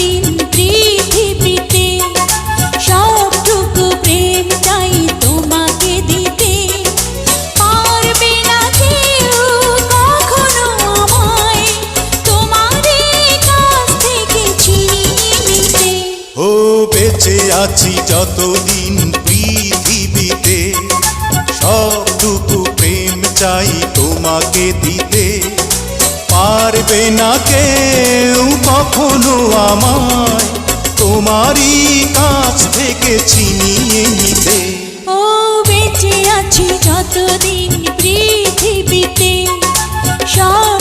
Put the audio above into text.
যতদিন পৃথিবীতে, সবটুকু প্রেম চাই তোমাকে দিতে। পারবে না কেউ কখনো আমায় তোমারই কাছ থেকে ছিনিয়ে নিতে। ও বেঁচে আছি যতদিন পৃথিবীতে, সবটুকু প্রেম চাই তোমাকে দিতে। পারবে না কেউ কখনো আমায় তোমারই কাছ থেকে ছিনিয়ে নিতে। ও বেঁচে আছি যতদিন পৃথিবীতে, সব